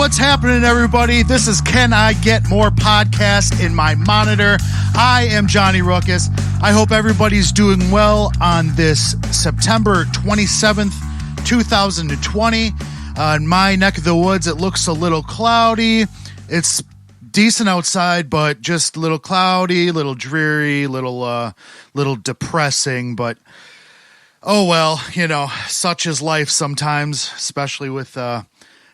What's happening, everybody? This is Can I Get More podcast in my monitor. I am Johnny Ruckus. I hope everybody's doing well on this September 27th, 2020. In my neck of the woods, it looks a little cloudy. It's decent outside, but just a little cloudy, a little dreary, little depressing. But oh well, you know, such is life sometimes, especially with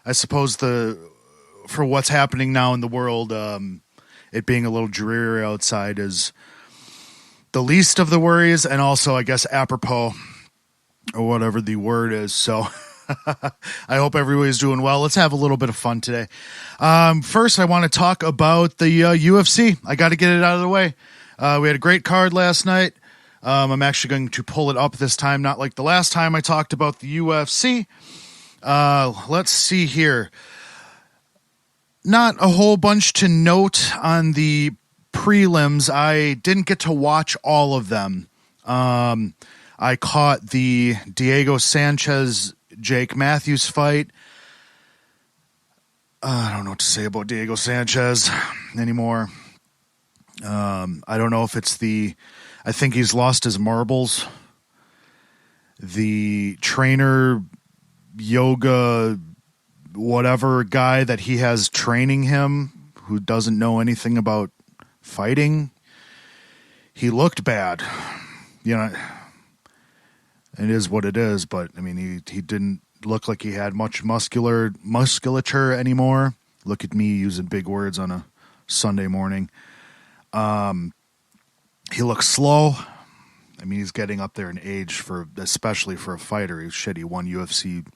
I suppose for what's happening now in the world, it being a little dreary outside is the least of the worries, and also, I guess, apropos, or whatever the word is. So I hope everybody's doing well. Let's have a little bit of fun today. First, I want to talk about the UFC. I got to get it out of the way. We had a great card last night. I'm actually going to pull it up this time, not like the last time I talked about the UFC. Let's see here. Not a whole bunch to note on the prelims. I didn't get to watch all of them. I caught the Diego Sanchez, Jake Matthews fight. I don't know what to say about Diego Sanchez anymore. I don't know if it's I think he's lost his marbles. The trainer, yoga, whatever guy that he has training him, who doesn't know anything about fighting, he looked bad. You know, it is what it is, but I mean, he didn't look like he had much musculature anymore. Look at me using big words on a Sunday morning. He looks slow. I mean, he's getting up there in age, especially for a fighter. He won UFC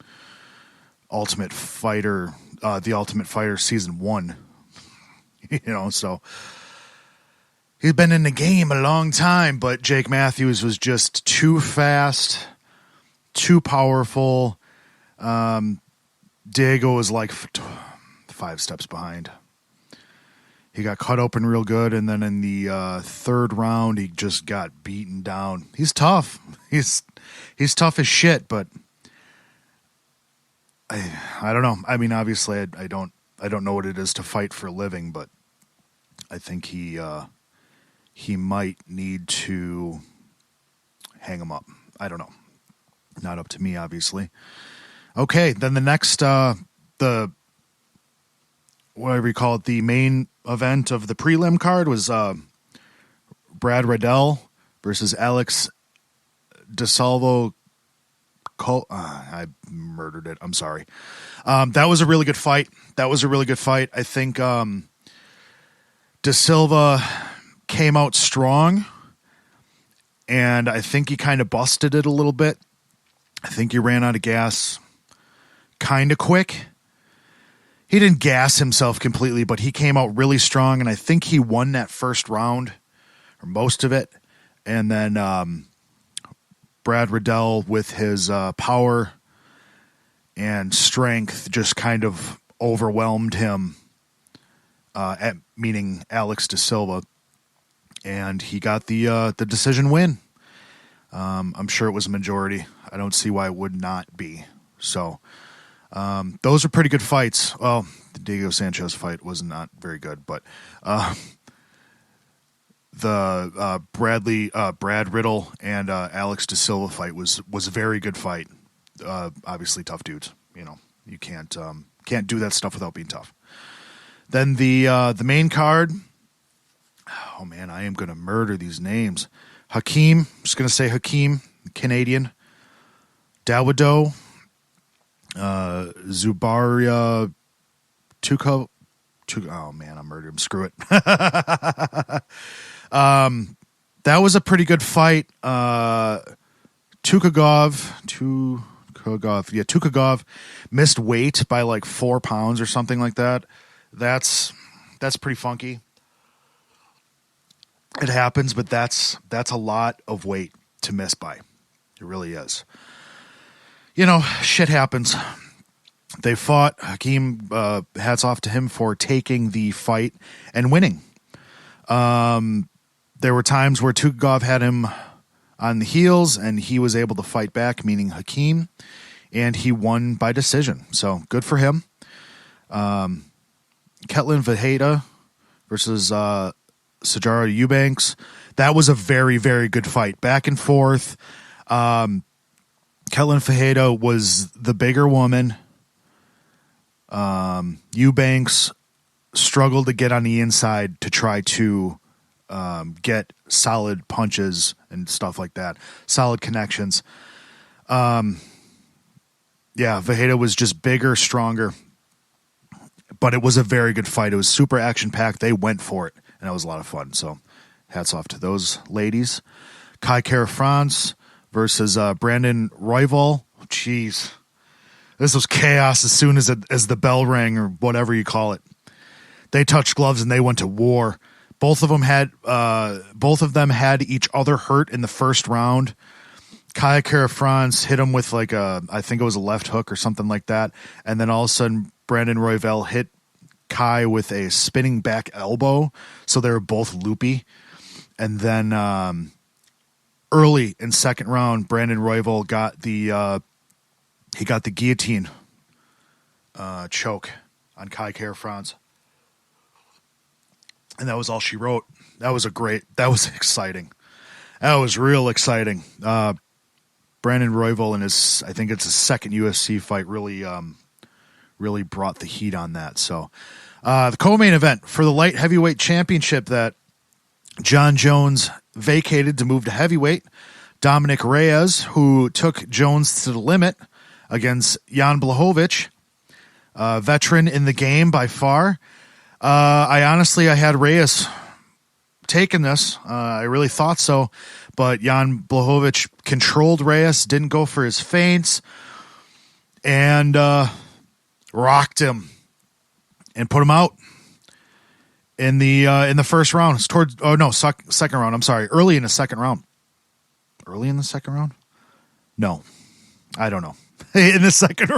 Ultimate Fighter, the Ultimate Fighter Season 1. You know, so he's been in the game a long time, but Jake Matthews was just too fast, too powerful. Diego was like 5 steps behind. He got cut open real good, and then in the third round, he just got beaten down. He's tough. He's tough as shit, but I don't know. I mean, obviously, I don't know what it is to fight for a living, but I think he might need to hang him up. I don't know. Not up to me, obviously. Okay, then the next whatever you call it, the main event of the prelim card was Brad Riddell versus Alex DeSalvo. I murdered it. I'm sorry. That was a really good fight. I think De Silva came out strong, and I think he kind of busted it a little bit. I think he ran out of gas kind of quick. He didn't gas himself completely, but he came out really strong, and I think he won that first round, or most of it. And then Brad Riddell, with his power and strength, just kind of overwhelmed him, meaning Alex De Silva, and he got the decision win. I'm sure it was a majority. I don't see why it would not be. So those are pretty good fights. Well, the Diego Sanchez fight was not very good, but the Brad Riddle and Alex De Silva fight was a very good fight. Obviously, tough dudes. You know, you can't do that stuff without being tough. Then the main card. Oh man, I am gonna murder these names. Hakeem. I'm just gonna say Hakeem, Canadian. Dawodo. Zubaria Tuko. Oh man, I murdered him. Screw it. That was a pretty good fight. Tukagov missed weight by like 4 pounds or something like that. That's pretty funky. It happens, but that's a lot of weight to miss by. It really is. You know, shit happens. They fought. Hakeem, hats off to him for taking the fight and winning. There were times where Tukagov had him on the heels, and he was able to fight back, meaning Hakeem, and he won by decision. So good for him. Ketlin Vejeda versus Sijara Eubanks. That was a very, very good fight. Back and forth. Ketlin Vejeda was the bigger woman. Eubanks struggled to get on the inside to try to get solid punches and stuff like that. Solid connections. Vejeda was just bigger, stronger. But it was a very good fight. It was super action-packed. They went for it, and it was a lot of fun. So hats off to those ladies. Kai Kara-France versus Brandon Royval. Jeez. This was chaos as soon as the bell rang, or whatever you call it. They touched gloves, and they went to war. Both of them had each other hurt in the first round. Kai Kara-France hit him with I think it was a left hook or something like that. And then all of a sudden, Brandon Royval hit Kai with a spinning back elbow. So they were both loopy. And then early in second round, Brandon Royval got the guillotine choke on Kai Kara-France. And that was all she wrote. That was exciting. That was real exciting. Brandon Royval in I think it's his second UFC fight, really brought the heat on that. So the co-main event for the light heavyweight championship that Jon Jones vacated to move to heavyweight. Dominic Reyes, who took Jones to the limit against Jan Blachowicz, veteran in the game by far. I had Reyes taking this. I really thought so, but Jan Blachowicz controlled Reyes, didn't go for his feints, and rocked him and put him out in the first round. It's second round. I'm sorry, early in the second round. Early in the second round? No, I don't know. In the second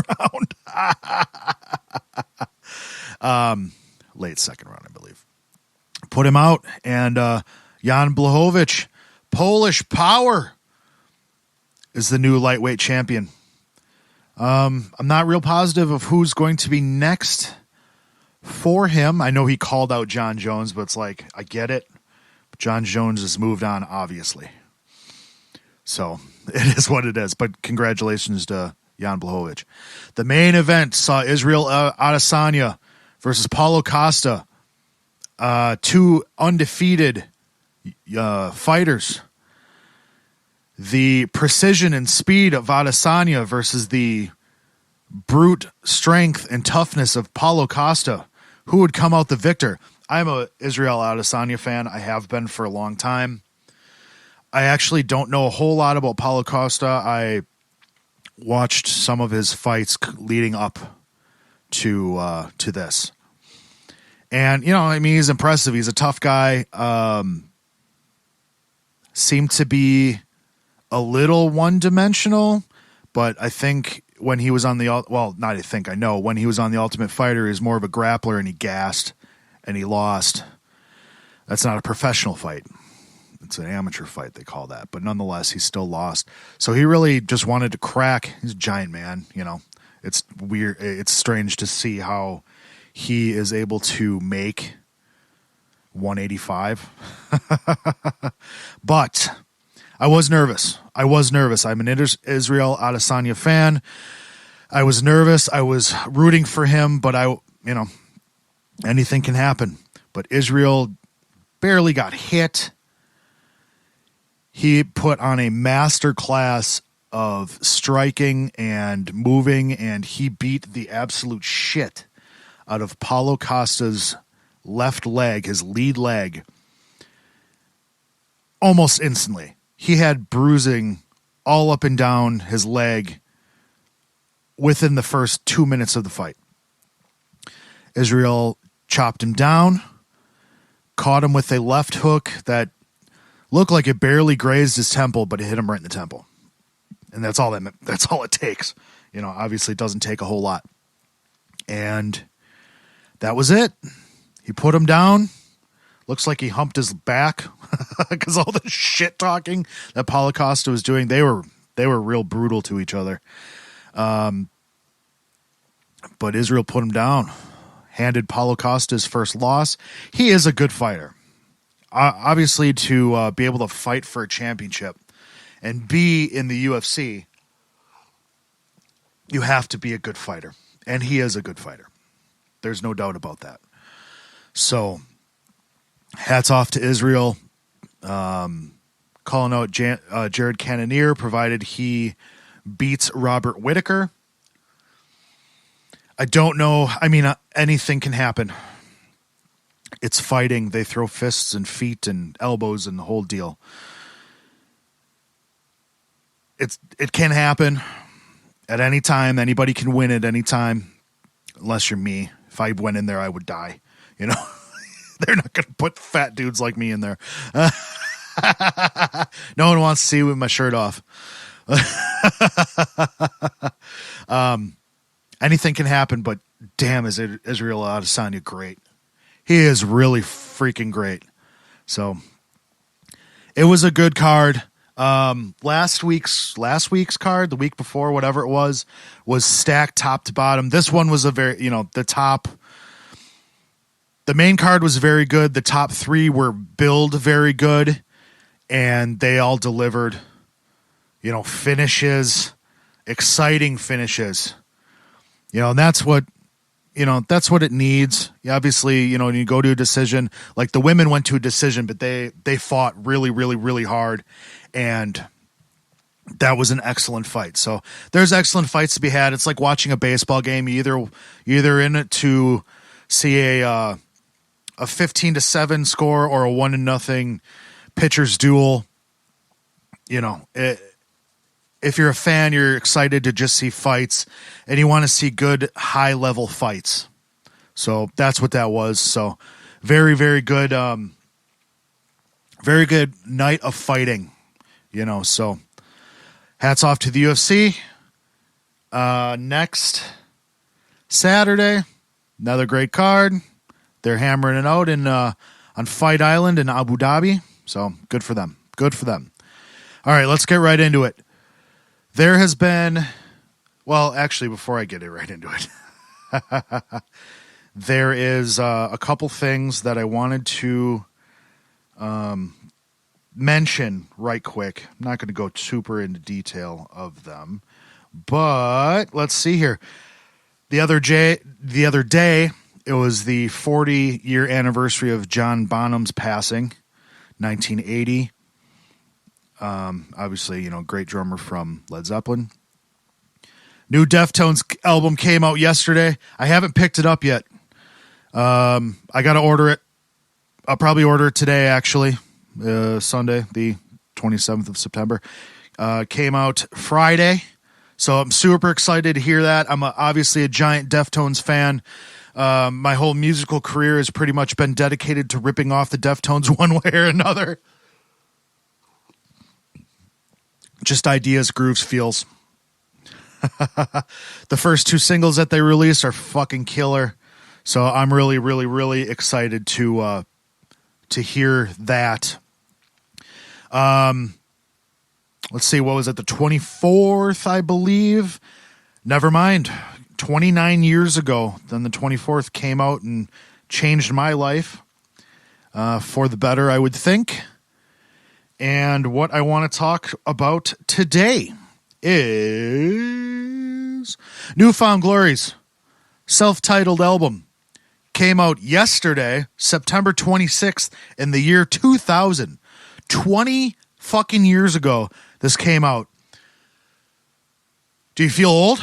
round. Late second round, I believe. Put him out, and Jan Blachowicz, Polish Power, is the new lightweight champion. I'm not real positive of who's going to be next for him. I know he called out Jon Jones, but it's like, I get it. Jon Jones has moved on, obviously. So it is what it is. But congratulations to Jan Blachowicz. The main event saw Israel Adesanya versus Paulo Costa. Two undefeated fighters. The precision and speed of Adesanya versus the brute strength and toughness of Paulo Costa. Who would come out the victor? I'm a Israel Adesanya fan. I have been for a long time. I actually don't know a whole lot about Paulo Costa. I watched some of his fights leading up to this. And, he's impressive. He's a tough guy. Seemed to be a little one-dimensional, but I think when he was on when he was on The Ultimate Fighter, he was more of a grappler, and he gassed and he lost. That's not a professional fight. It's an amateur fight, they call that. But nonetheless, he still lost. So he really just wanted to crack. He's a giant man, It's weird. It's strange to see how he is able to make 185. But I was nervous. I'm an Israel Adesanya fan. I was nervous. I was rooting for him, but anything can happen. But Israel barely got hit. He put on a master class of striking and moving, and he beat the absolute shit out of Paulo Costa's left leg, his lead leg, almost instantly. He had bruising all up and down his leg within the first 2 minutes of the fight. Israel chopped him down, caught him with a left hook that looked like it barely grazed his temple, but it hit him right in the temple. And that's all it takes. Obviously it doesn't take a whole lot. And that was it. He put him down. Looks like he humped his back because all the shit talking that Paulo Costa was doing, they were real brutal to each other. But Israel put him down. handed Paulo Costa his first loss. He is a good fighter. Obviously, to be able to fight for a championship and be in the UFC, you have to be a good fighter. And he is a good fighter. There's no doubt about that. So, hats off to Israel. Calling out Jared Cannonier, provided he beats Robert Whittaker. I don't know. I mean, anything can happen. It's fighting. They throw fists and feet and elbows and the whole deal. It can happen at any time. Anybody can win at any time, unless you're me. If I went in there, I would die. You know, they're not going to put fat dudes like me in there. No one wants to see me with my shirt off. Anything can happen, but damn, is Israel Adesanya great. He is really freaking great. So it was a good card. Last week's card, the week before, whatever it was stacked top to bottom. This one was a very, the main card was very good. The top three were billed very good, and they all delivered, finishes, exciting finishes. And that's what it needs. Obviously, when you go to a decision, like the women went to a decision, but they fought really, really, really hard, and that was an excellent fight. So there's excellent fights to be had. It's like watching a baseball game. You're either in it to see a 15-7 score or a 1-0 pitcher's duel. If you're a fan, you're excited to just see fights, and you want to see good high-level fights. So that's what that was. So very, very good, very good night of fighting. So hats off to the UFC. Next Saturday, another great card. They're hammering it out on Fight Island in Abu Dhabi. So good for them. Good for them. All right, let's get right into it. There has been, well, actually, before I get right into it, there is a couple things that I wanted to mention right quick. I'm not going to go super into detail of them, but let's see here. The other day, it was the 40-year anniversary of John Bonham's passing, 1980. Obviously, great drummer from Led Zeppelin. New Deftones album came out yesterday. I haven't picked it up yet. I got to order it. I'll probably order it today, actually. Sunday, the 27th of September. Came out Friday. So I'm super excited to hear that. I'm obviously a giant Deftones fan. My whole musical career has pretty much been dedicated to ripping off the Deftones one way or another. Just ideas, grooves, feels. The first two singles that they released are fucking killer. So I'm really, really, really excited to hear that. Let's see, what was it? The 24th, I believe. Never mind. 29 years ago, then the 24th came out and changed my life for the better, I would think. And what I want to talk about today is New Found Glory's self-titled album. Came out yesterday, September 26th, in the year 2000. 20 fucking years ago, this came out. Do you feel old?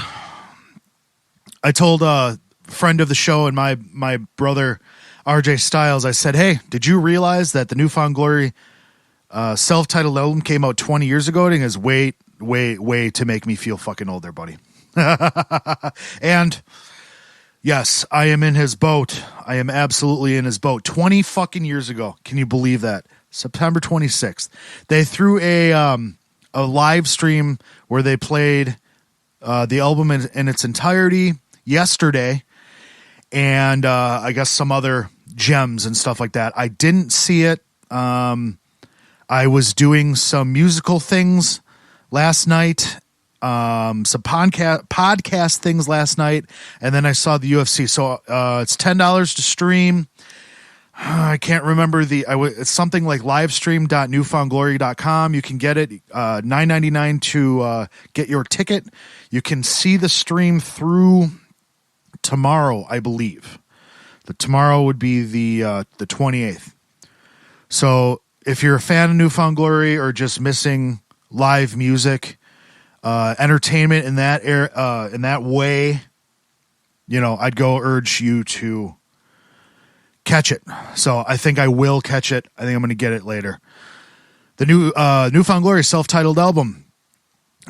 I told a friend of the show and my brother, RJ Styles, I said, hey, did you realize that the New Found Glory self-titled album came out 20 years ago? And he goes, way to make me feel fucking old there, buddy. And yes, I am in his boat. I am absolutely in his boat. 20 fucking years ago. Can you believe that? September 26th. They threw a live stream where they played the album in its entirety yesterday, and I guess some other gems and stuff like that. I didn't see it. I was doing some musical things last night some podcast things last night, and then I saw the UFC. So it's $10 to stream. I can't remember it's something like livestream.newfoundglory.com. You can get it $9.99 to get your ticket. You can see the stream through tomorrow, I believe. Tomorrow would be the 28th. So if you're a fan of Newfound Glory or just missing live music, entertainment in that way, I'd go urge you to catch it. So I think I will catch it. I think I'm going to get it later. The new Newfound Glory self-titled album,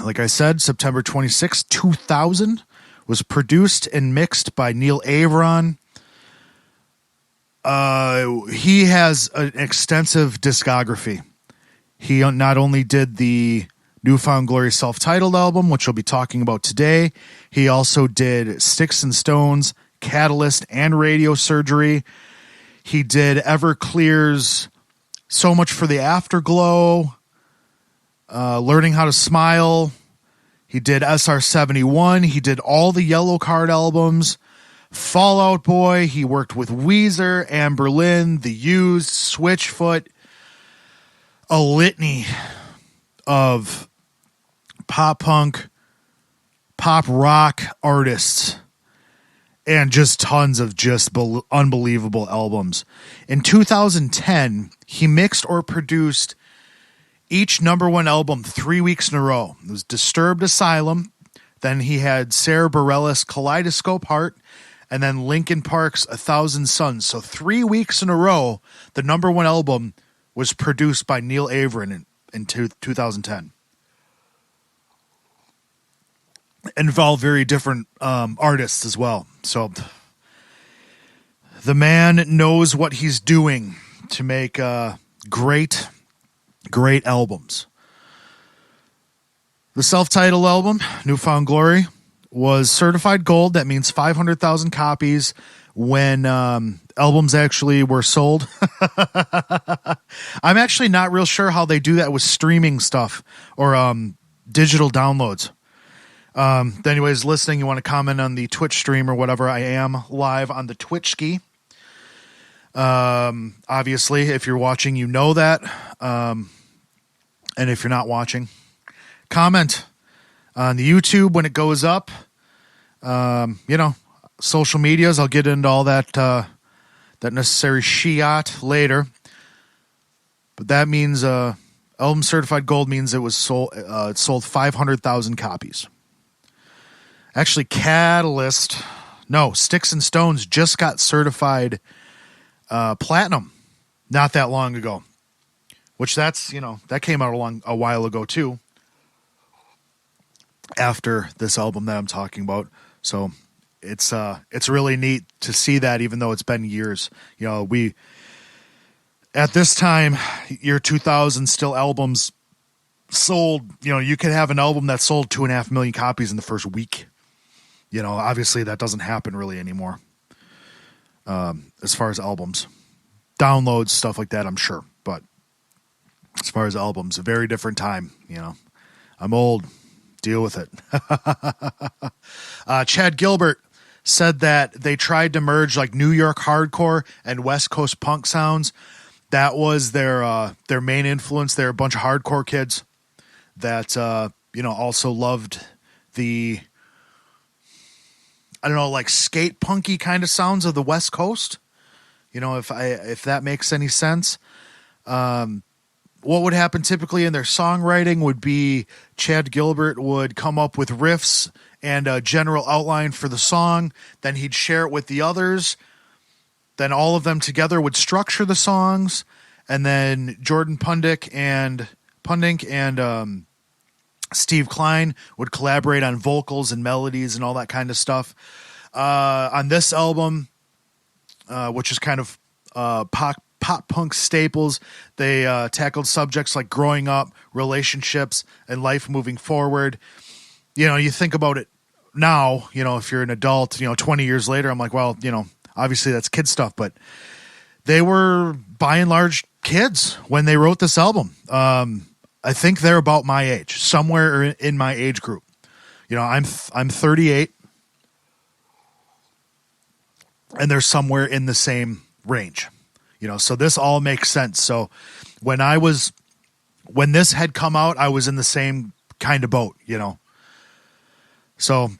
like I said, September 26, 2000, was produced and mixed by Neil Averon. He has an extensive discography. He not only did the Newfound Glory self-titled album, which we'll be talking about today, he also did Sticks and Stones, Catalyst, and Radio Surgery. He did Everclear's So Much for the Afterglow, Learning How to Smile. He did SR-71. He did all the Yellow Card albums. Fall Out Boy. He worked with Weezer, Anberlin, The Used, Switchfoot. A litany of pop punk, pop rock artists, and just tons of just unbelievable albums. In 2010, he mixed or produced each number one album 3 weeks in a row. It was Disturbed Asylum. Then he had Sarah Bareilles' Kaleidoscope Heart, and then Linkin Park's 1,000 Suns. So 3 weeks in a row, the number one album was produced by Neil Averon in 2010. Involved very different artists as well. So the man knows what he's doing to make great albums. The self-titled album, Newfound Glory, was certified gold. That means 500,000 copies when albums actually were sold. I'm actually not real sure how they do that with streaming stuff or digital downloads. Anyways, listening, you want to comment on the Twitch stream or whatever, I am live on the Twitch ski. Obviously, if you're watching, you know that. And if you're not watching, comment on the YouTube when it goes up. Social medias, I'll get into all that necessary shiat later. But that means album certified gold means it was sold. It sold 500,000 copies. Actually, Sticks and Stones just got certified platinum not that long ago. Which that came out a while ago too. After this album that I'm talking about, so it's really neat to see that, even though it's been years. We at this time, year 2000, still albums sold. You could have an album that sold 2.5 million copies in the first week. Obviously that doesn't happen really anymore. As far as albums, downloads, stuff like that, I'm sure, but as far as albums, a very different time. I'm old. Deal with it. Chad Gilbert said that they tried to merge like New York hardcore and West Coast punk sounds. That was their main influence. They're a bunch of hardcore kids that also loved the skate punky kind of sounds of the West Coast. If that makes any sense. What would happen typically in their songwriting would be Chad Gilbert would come up with riffs and a general outline for the song. Then he'd share it with the others. Then all of them together would structure the songs. And then Jordan Pundink and Steve Klein would collaborate on vocals and melodies and all that kind of stuff. On this album, which is kind of pop punk staples, they tackled subjects like growing up, relationships, and life moving forward. You think about it now, if you're an adult, 20 years later, I'm like, well, obviously that's kid stuff, but they were by and large kids when they wrote this album. I think they're about my age, somewhere in my age group. I'm 38, and they're somewhere in the same range. So this all makes sense. So when this had come out, I was in the same kind of boat, So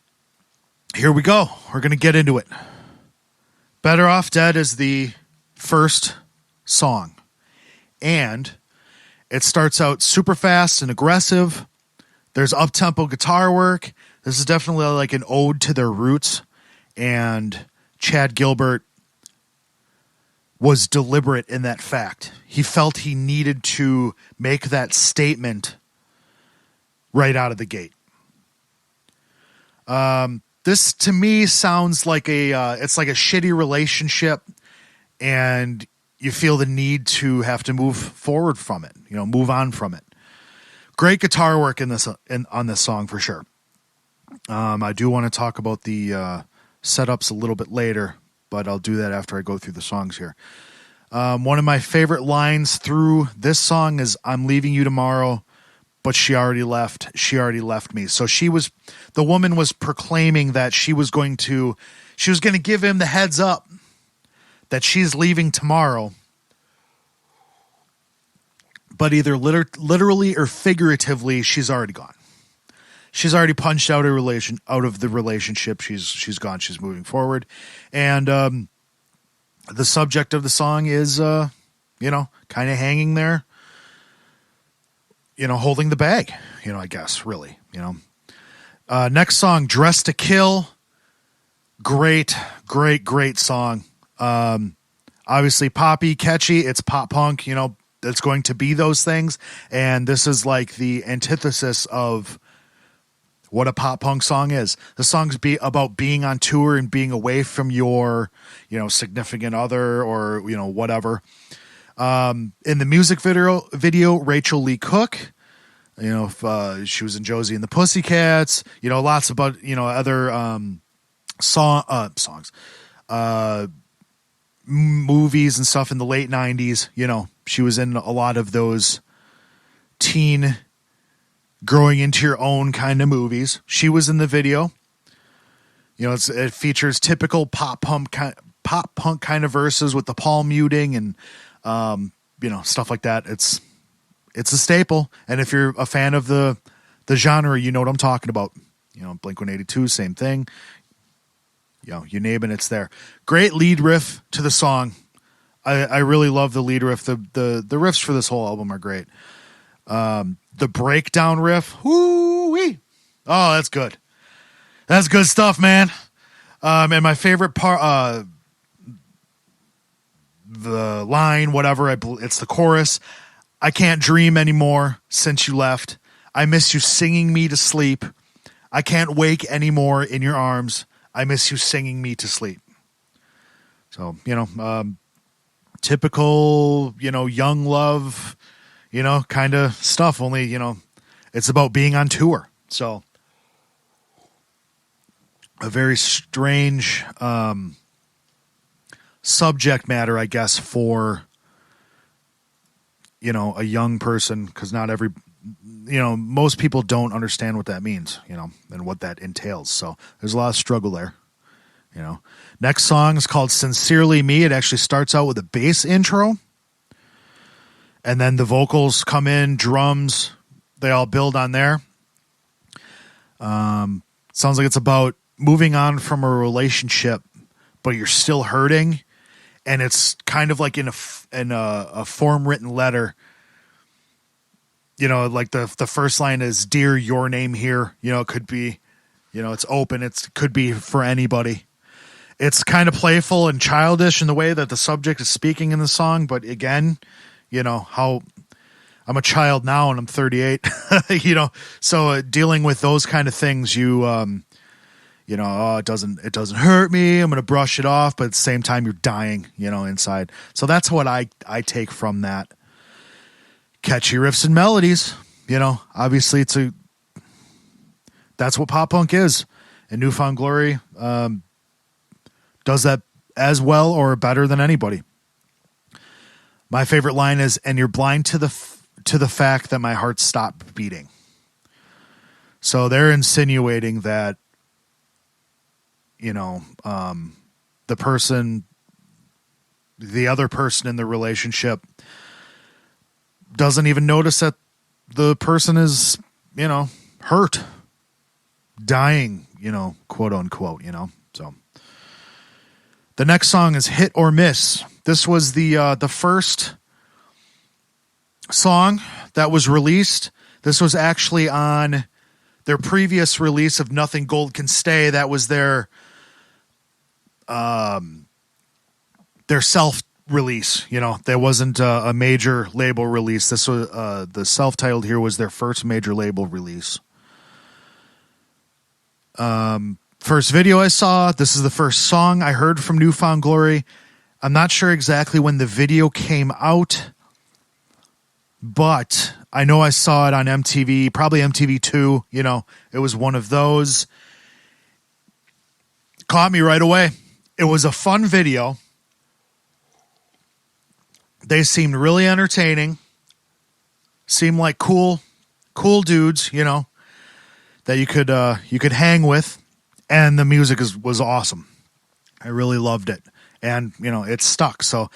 here we go. We're going to get into it. Better Off Dead is the first song, and it starts out super fast and aggressive. There's up-tempo guitar work. This is definitely like an ode to their roots, and Chad Gilbert was deliberate in that fact. He felt he needed to make that statement right out of the gate. This to me sounds like it's like a shitty relationship, and you feel the need to have to move forward from it, move on from it. Great guitar work on this song for sure. I do want to talk about the setups a little bit later, but I'll do that after I go through the songs here. One of my favorite lines through this song is, "I'm leaving you tomorrow, but she already left. She already left me." So the woman was proclaiming that she was going to give him the heads up that she's leaving tomorrow, but either literally or figuratively, she's already gone. She's already punched out out of the relationship. She's gone. She's moving forward, and the subject of the song is, kind of hanging there, holding the bag. I guess really, Next song, "Dressed to Kill." Great song. Obviously poppy, catchy. It's pop punk. It's going to be those things, and this is like the antithesis of what a pop punk song is. The song's about being on tour and being away from your, significant other or, whatever. In the music video, Rachel Lee Cook, she was in Josie and the Pussycats, lots of, other songs, movies and stuff in the late 90s. She was in a lot of those teen growing into your own kind of movies. She was in the video. It features typical pop punk kind of verses with the palm muting and stuff like that. It's a staple, and if you're a fan of the genre, you know what I'm talking about. Blink-182, same thing. You name it, it's there. Great lead riff to the song. I really love the lead riff. The riffs for this whole album are great. The breakdown riff, whoo-wee. Oh, that's good. That's good stuff, man. And my favorite part, the line, whatever, it's the chorus. "I can't dream anymore since you left. I miss you singing me to sleep. I can't wake anymore in your arms. I miss you singing me to sleep." So, typical, young love, kind of stuff. Only, it's about being on tour. So a very strange subject matter, I guess, for, a young person, because not every, most people don't understand what that means, and what that entails. So there's a lot of struggle there. Next song is called "Sincerely Me." It actually starts out with a bass intro, and then the vocals come in, drums, they all build on there. Sounds like it's about moving on from a relationship, but you're still hurting, and it's kind of like in a form written letter. Like the first line is, "Dear, your name here." It could be, it's open. It could be for anybody. It's kind of playful and childish in the way that the subject is speaking in the song. But again, how I'm a child now and I'm 38, so dealing with those kind of things, oh, it doesn't hurt me. I'm going to brush it off. But at the same time, you're dying, inside. So that's what I take from that. Catchy riffs and melodies, obviously that's what pop punk is. And New Found Glory, does that as well or better than anybody. My favorite line is, "And you're blind to the fact that my heart stopped beating." So they're insinuating that, the other person in the relationship doesn't even notice that the person is, hurt, dying, quote unquote, So the next song is Hit or Miss. This was the first song that was released. This was actually on their previous release of Nothing Gold Can Stay. That was their self-release. There wasn't a major label release. This was the self-titled here was their first major label release. First video I saw, this is the first song I heard from New Found Glory. I'm not sure exactly when the video came out, but I know I saw it on MTV, probably MTV2. It was one of those. Caught me right away. It was a fun video. They seemed really entertaining. Seemed like cool dudes, that you could hang with, and the music was awesome. I really loved it, and it stuck. So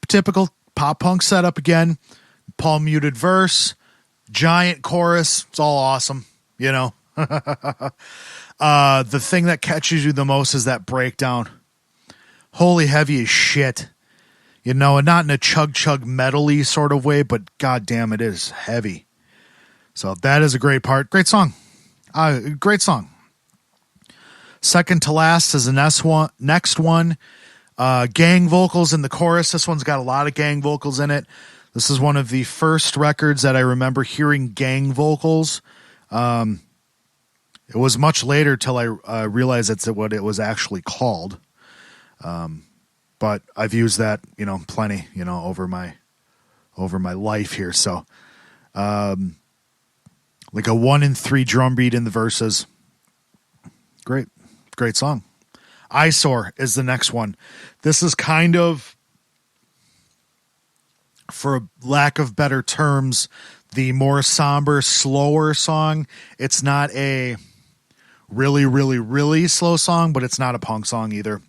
typical pop punk setup again. Paul muted verse, giant chorus. It's all awesome, The thing that catches you the most is that breakdown. Holy heavy as shit. And not in a chug metal-y sort of way, but goddamn, it is heavy. So that is a great part. Great song. Great song. Second to last is the next one. Gang vocals in the chorus. This one's got a lot of gang vocals in it. This is one of the first records that I remember hearing gang vocals. It was much later till I realized it's what it was actually called. But I've used that, plenty, over my life here. So, like a 1-3 drum beat in the verses. Great song. Eyesore is the next one. This is kind of, for lack of better terms, the more somber, slower song. It's not a really, really, really slow song, but it's not a punk song either.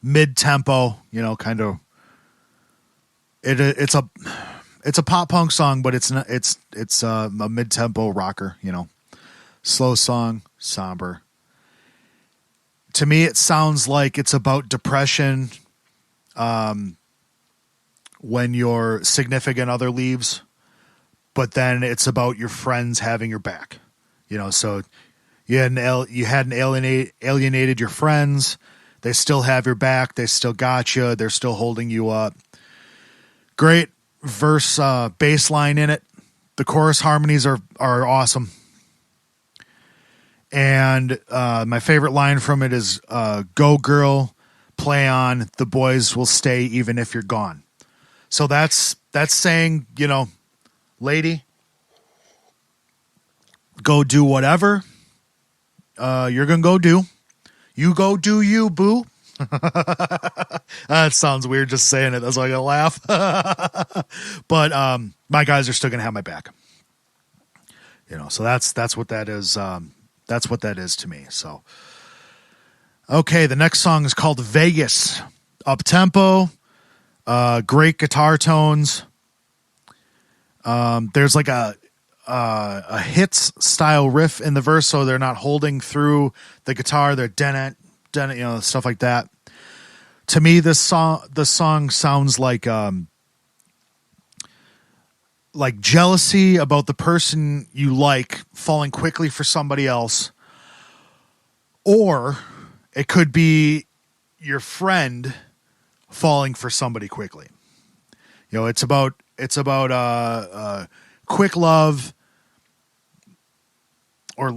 Mid-tempo, kind of. It's a pop punk song, but it's not. It's a mid-tempo rocker. Slow song, somber. To me, it sounds like it's about depression. When your significant other leaves, but then it's about your friends having your back. So you hadn't alienated your friends. They still have your back. They still got you. They're still holding you up. Great verse, bass line in it. The chorus harmonies are awesome. And my favorite line from it is, "Go girl, play on. The boys will stay even if you're gone." So that's saying, lady, go do whatever you're going to go do. You go do you, boo. That sounds weird just saying it. That's why I got to laugh. But my guys are still going to have my back. So that's what that is. That's what that is to me. So, okay, the next song is called Vegas. Up-tempo, great guitar tones. There's like a hits style riff in the verse, so they're not holding through the guitar. They're dent, stuff like that. To me, the song sounds like jealousy about the person you like falling quickly for somebody else, or it could be your friend falling for somebody quickly. It's about quick love, or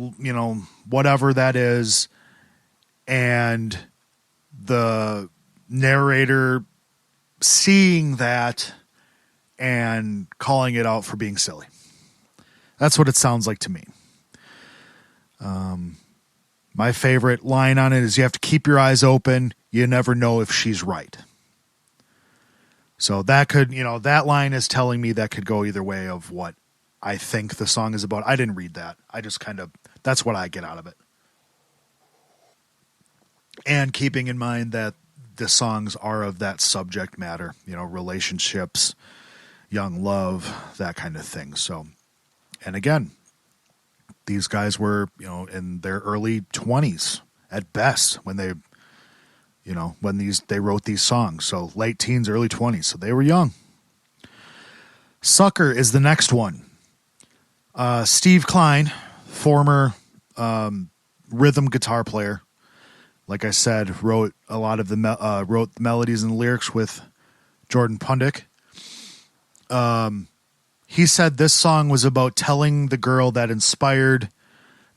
whatever that is, and the narrator seeing that and calling it out for being silly. That's what it sounds like to me. My favorite line on it is, "You have to keep your eyes open. You never know if she's right." So that could, that line is telling me that could go either way of what I think the song is about. I didn't read that. I just that's what I get out of it. And keeping in mind that the songs are of that subject matter, relationships, young love, that kind of thing. So, and again, these guys were, in their early 20s at best when they, they wrote these songs. So late teens, early 20s. So they were young. Sucker is the next one. Steve Klein, former rhythm guitar player, like I said, wrote a lot of the wrote the melodies and lyrics with Jordan Pundik. He said this song was about telling the girl that inspired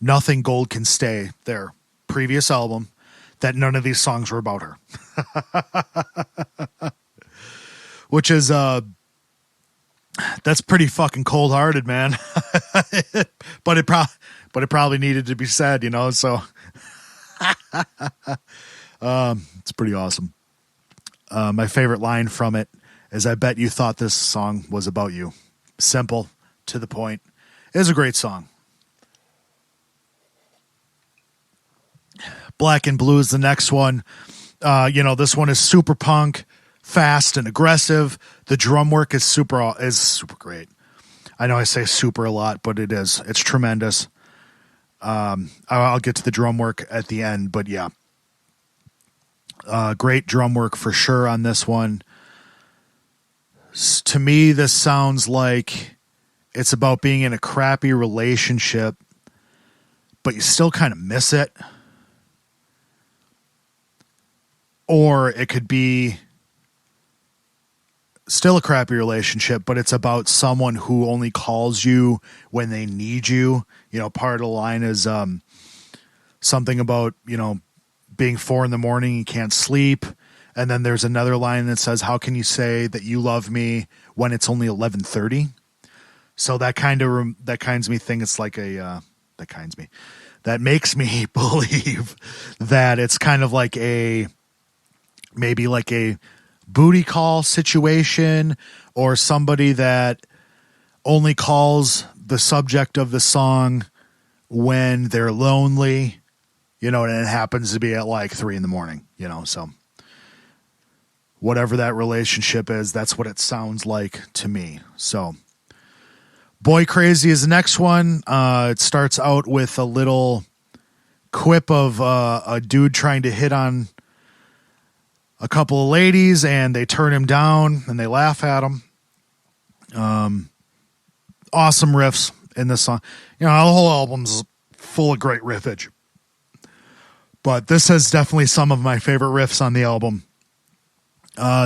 Nothing Gold Can Stay, their previous album, that none of these songs were about her. Which is, that's pretty fucking cold-hearted, man. but it probably needed to be said, so it's pretty awesome. My favorite line from it is, I bet you thought this song was about you. Simple, to the point. It is a great song. Black and Blue is the next one. This one is super punk, fast and aggressive. The drum work is super great. I know I say super a lot, but it is. It's tremendous. I'll get to the drum work at the end, but yeah. Great drum work for sure on this one. To me, this sounds like it's about being in a crappy relationship, but you still kind of miss it. Or it could be still a crappy relationship, but it's about someone who only calls you when they need you. Part of the line is something about, being 4 a.m, you can't sleep. And then there's another line that says, how can you say that you love me when it's only 11:30? So that kinds me think it's like that makes me believe that it's kind of like maybe like a booty call situation, or somebody that only calls the subject of the song when they're lonely, and it happens to be at like 3 a.m, so whatever that relationship is, that's what it sounds like to me. So Boy Crazy is the next one. It starts out with a little quip of a dude trying to hit on a couple of ladies, and they turn him down and they laugh at him. Awesome riffs in this song. The whole album's full of great riffage, but this has definitely some of my favorite riffs on the album.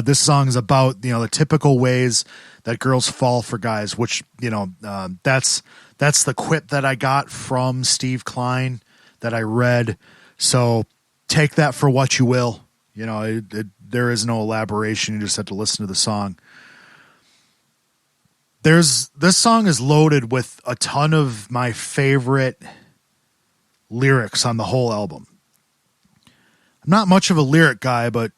This song is about, the typical ways that girls fall for guys, which, that's the quip that I got from Steve Klein that I read. So take that for what you will. There is no elaboration. You just have to listen to the song. This song is loaded with a ton of my favorite lyrics on the whole album. I'm not much of a lyric guy, but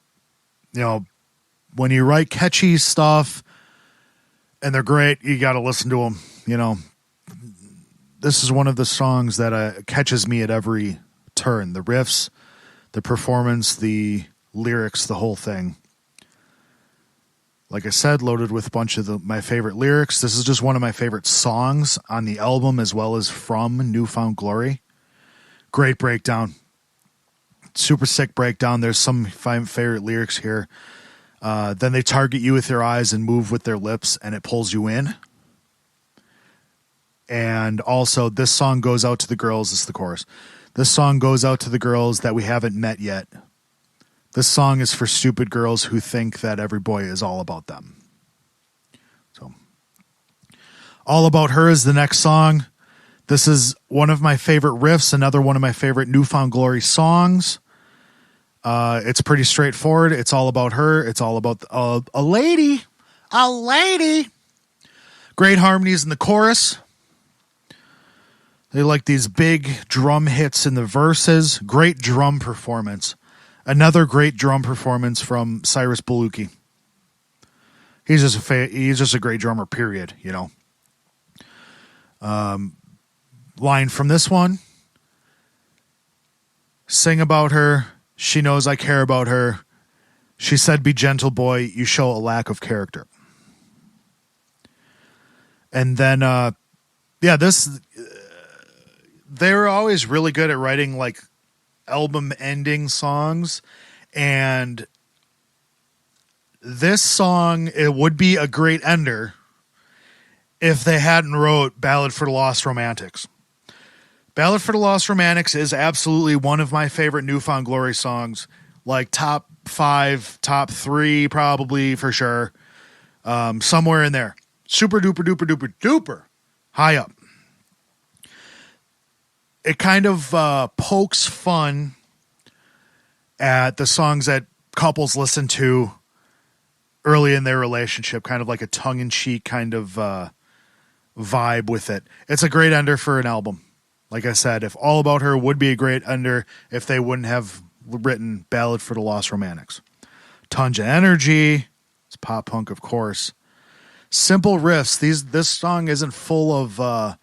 when you write catchy stuff and they're great, you got to listen to them. This is one of the songs that catches me at every turn. The riffs, the performance, the lyrics, the whole thing. Like I said, loaded with a bunch of my favorite lyrics. This is just one of my favorite songs on the album, as well as from New Found Glory. Great breakdown. Super sick breakdown. There's some favorite lyrics here. Then they target you with their eyes and move with their lips, and it pulls you in. And also, this song goes out to the girls. This is the chorus. This song goes out to the girls that we haven't met yet. This song is for stupid girls who think that every boy is all about them. So, All About Her is the next song. This is one of my favorite riffs, another one of my favorite New Found Glory songs. It's pretty straightforward. It's all about her. It's all about a lady. A lady. Great harmonies in the chorus. They like these big drum hits in the verses. Great drum performance. Another great drum performance from Cyrus Belushi. He's just a great drummer, period, Line from this one: sing about her. She knows I care about her. She said, be gentle, boy. You show a lack of character. And then, they were always really good at writing like album ending songs. And this song, it would be a great ender if they hadn't wrote Ballad for the Lost Romantics. Ballad for the Lost Romantics is absolutely one of my favorite New Found Glory songs, like top 5, top 3, probably for sure. Somewhere in there. Super duper duper duper duper high up. It kind of pokes fun at the songs that couples listen to early in their relationship, kind of like a tongue-in-cheek kind of vibe with it. It's a great ender for an album. Like I said, if All About Her would be a great ender if they wouldn't have written Ballad for the Lost Romantics. Tons of energy. It's pop punk, of course. Simple riffs. This song isn't full of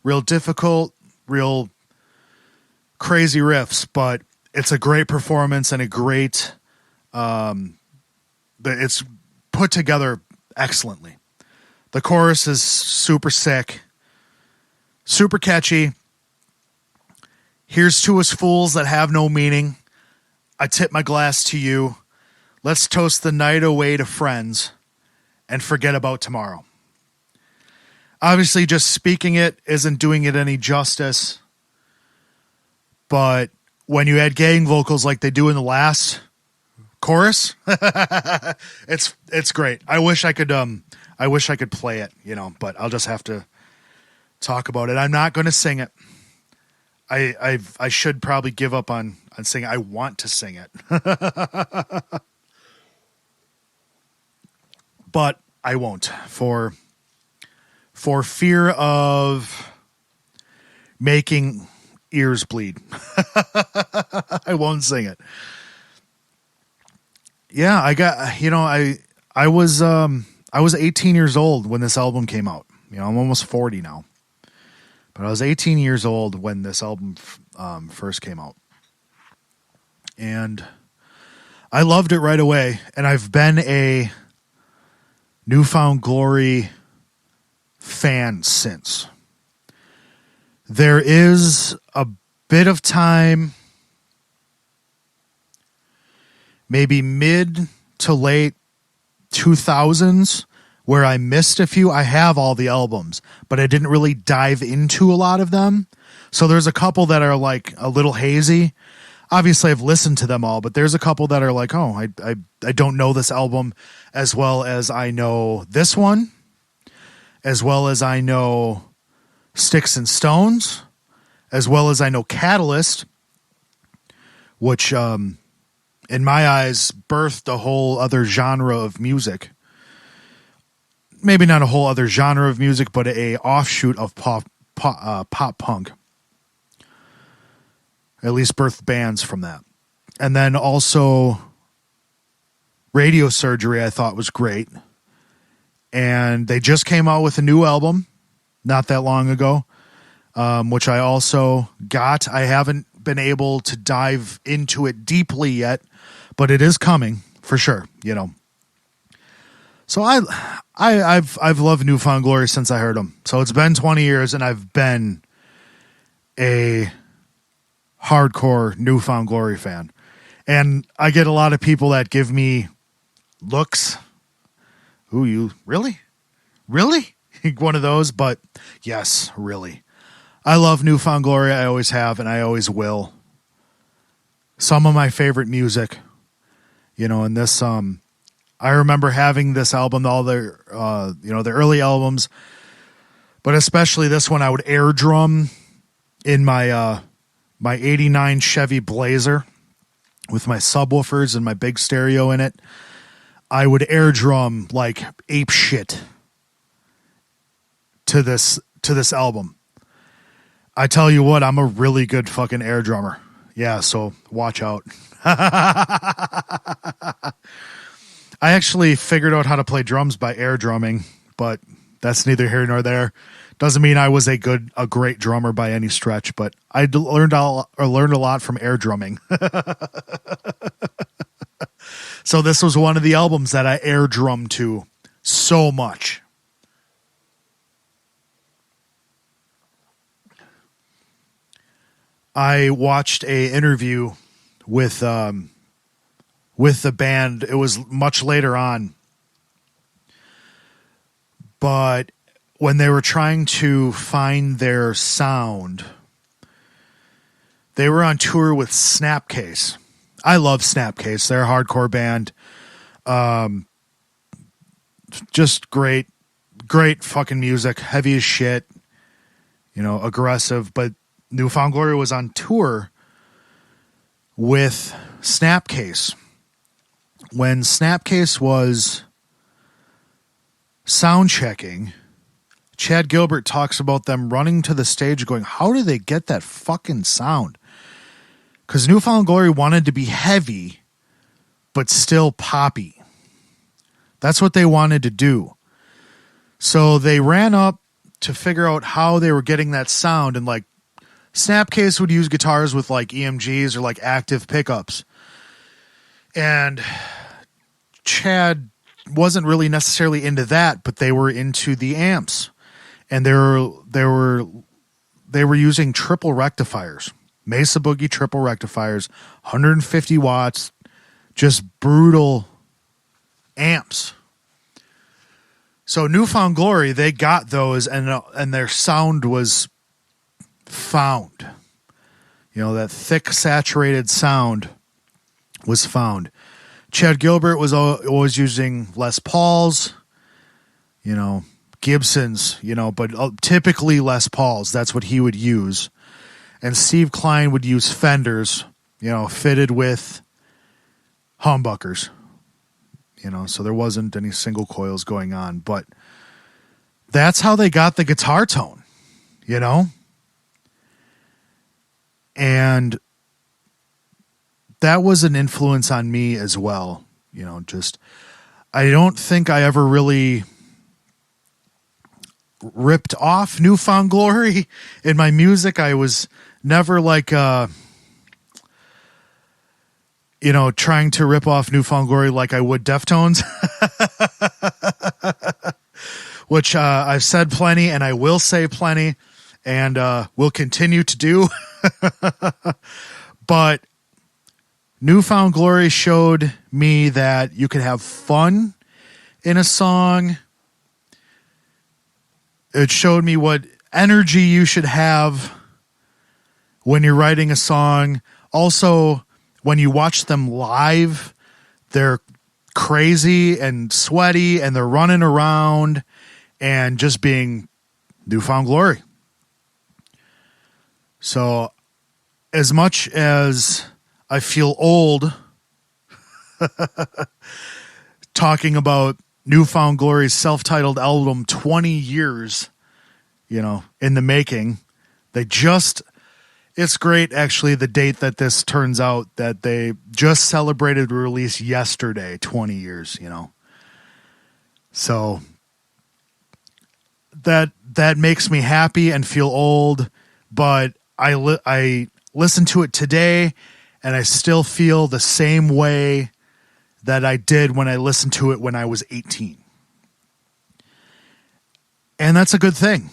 real difficult, real crazy riffs, but it's a great performance and a great... it's put together excellently. The chorus is super sick, super catchy. Here's to us fools that have no meaning. I tip my glass to you. Let's toast the night away to friends and forget about tomorrow. Obviously, just speaking it isn't doing it any justice. But when you add gang vocals like they do in the last chorus, it's great. I wish I could play it, but I'll just have to talk about it. I'm not going to sing it. I should probably give up on singing. I want to sing it. But I won't for fear of making ears bleed. I won't sing it. Yeah, I was 18 years old when this album came out. I'm almost 40 now. But I was 18 years old when this album first came out. And I loved it right away. And I've been a New Found Glory fan since. There is a bit of time, maybe mid to late 2000s, where I missed a few. I have all the albums, but I didn't really dive into a lot of them. So there's a couple that are like a little hazy. Obviously, I've listened to them all, but there's a couple that are like, oh, I don't know this album as well as I know this one, as well as I know Sticks and Stones, as well as I know Catalyst, which in my eyes birthed a whole other genre of music. Maybe not a whole other genre of music, but a offshoot of pop punk. At least birthed bands from that. And then also Radio Surgery I thought was great. And they just came out with a new album not that long ago, which I also got. I haven't been able to dive into it deeply yet, but it is coming for sure, So I've loved New Found Glory since I heard them. So it's been 20 years and I've been a hardcore New Found Glory fan. And I get a lot of people that give me looks. Ooh, you really? Really? One of those, but yes, really. I love New Found Glory. I always have and I always will. Some of my favorite music, and this I remember having this album, all their, the early albums, but especially this one. I would air drum in my my '89 Chevy Blazer with my subwoofers and my big stereo in it. I would air drum like ape shit to this album. I tell you what, I'm a really good fucking air drummer. Yeah, so watch out. I actually figured out how to play drums by air drumming, but that's neither here nor there. Doesn't mean I was a great drummer by any stretch, but I learned a lot from air drumming. So this was one of the albums that I air drummed to so much. I watched a interview with the band. It was much later on, but when they were trying to find their sound, they were on tour with Snapcase. I love Snapcase. They're a hardcore band. Just great fucking music. Heavy as shit. Aggressive. But New Found Glory was on tour with Snapcase. When Snapcase was sound checking, Chad Gilbert talks about them running to the stage going, how do they get that fucking sound? Because New Found Glory wanted to be heavy, but still poppy. That's what they wanted to do. So they ran up to figure out how they were getting that sound. And like Snapcase would use guitars with like EMGs or like active pickups. And Chad wasn't really necessarily into that, but they were into the amps. And they were using triple rectifiers. Mesa Boogie triple rectifiers, 150 watts, just brutal amps. So New Found Glory, they got those, and their sound was found. That thick, saturated sound was found. Chad Gilbert was always using Les Pauls, Gibsons, but typically Les Pauls. That's what he would use. And Steve Klein would use Fenders, fitted with humbuckers, so there wasn't any single coils going on. But that's how they got the guitar tone, And that was an influence on me as well. I don't think I ever really ripped off New Found Glory in my music. I was never like, trying to rip off New Found Glory like I would Deftones, which I've said plenty and I will say plenty and will continue to do. But New Found Glory showed me that you could have fun in a song. It showed me what energy you should have when you're writing a song. Also, when you watch them live, they're crazy and sweaty and they're running around and just being New Found Glory. So as much as I feel old talking about New Found Glory's self-titled album, 20 years, in the making, it's great, actually, the date that this turns out, that they just celebrated release yesterday, 20 years, So that makes me happy and feel old, but I listen to it today and I still feel the same way that I did when I listened to it when I was 18. And that's a good thing.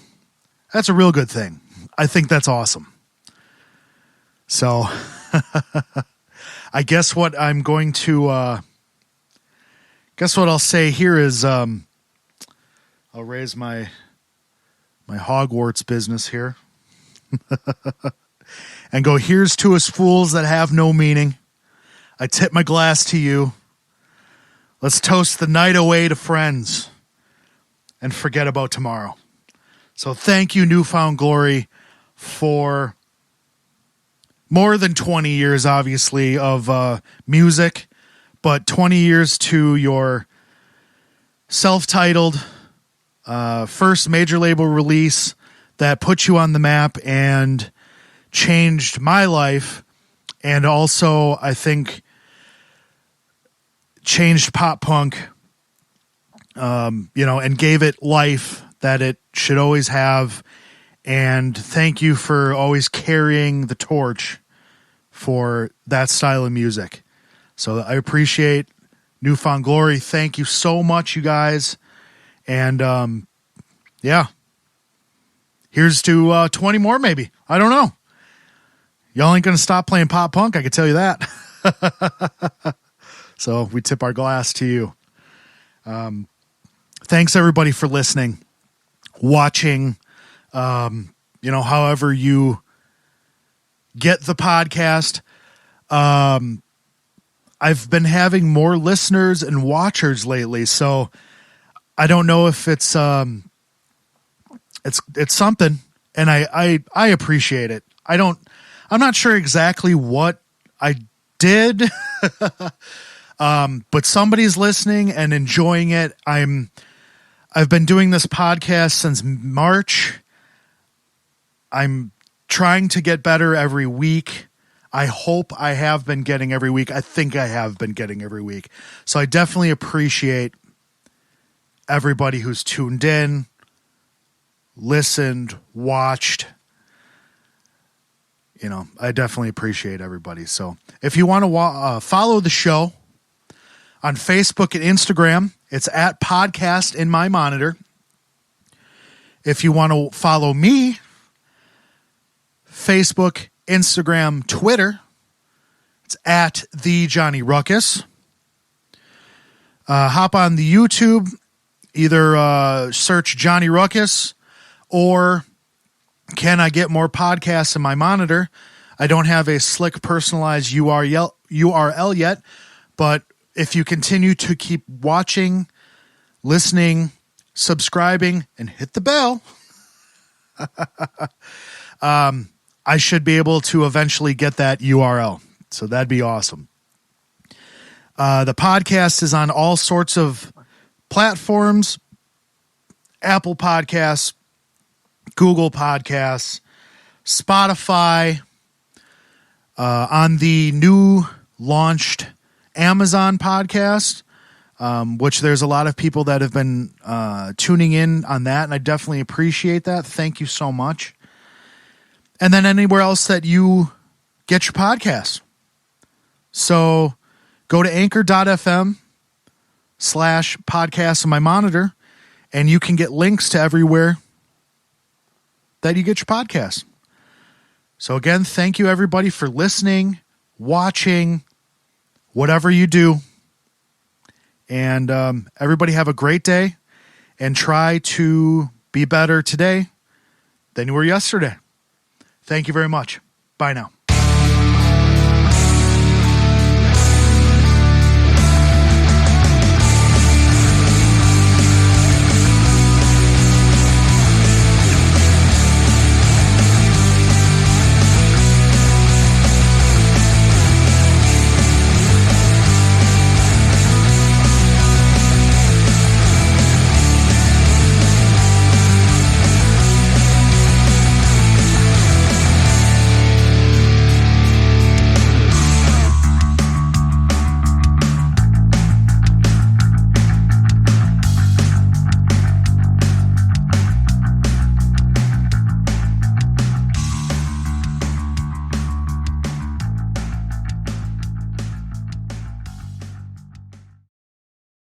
That's a real good thing. I think that's awesome. So I guess what I'm going to, what I'll say here is, I'll raise my Hogwarts business here and go, here's to us fools that have no meaning. I tip my glass to you. Let's toast the night away to friends and forget about tomorrow. So thank you, New Found Glory, for more than 20 years, obviously, of music, but 20 years to your self-titled first major label release that put you on the map and changed my life, and also, I think, changed pop punk, and gave it life that it should always have. And thank you for always carrying the torch for that style of music. So I appreciate New Found Glory. Thank you so much, you guys. And yeah, here's to 20 more maybe. I don't know. Y'all ain't going to stop playing pop punk, I can tell you that. So we tip our glass to you. Thanks everybody for listening, watching, however you get the podcast. I've been having more listeners and watchers lately, so I don't know if it's something, and I appreciate it. I'm not sure exactly what I did, but somebody's listening and enjoying it. I've been doing this podcast since March. I'm trying to get better every week. I hope I have been getting every week. I think I have been getting every week. So I definitely appreciate everybody who's tuned in, listened, watched. I definitely appreciate everybody. So if you want to follow the show on Facebook and Instagram, it's at Podcast in My Monitor. If you want to follow me, Facebook, Instagram, Twitter, it's at The Johnny Ruckus. Hop on the YouTube, either search Johnny Ruckus or Can I Get More Podcasts in My Monitor. I don't have a slick personalized URL yet, but if you continue to keep watching, listening, subscribing, and hit the bell, I should be able to eventually get that URL. So that'd be awesome. The podcast is on all sorts of platforms: Apple Podcasts, Google Podcasts, Spotify, on the new launched Amazon podcast, which there's a lot of people that have been tuning in on that, and I definitely appreciate that. Thank you so much. And then anywhere else that you get your podcasts. So go to anchor.fm/podcasts in my monitor, and you can get links to everywhere that you get your podcasts. So again, thank you everybody for listening, watching, whatever you do. And everybody have a great day, and try to be better today than you were yesterday. Thank you very much. Bye now.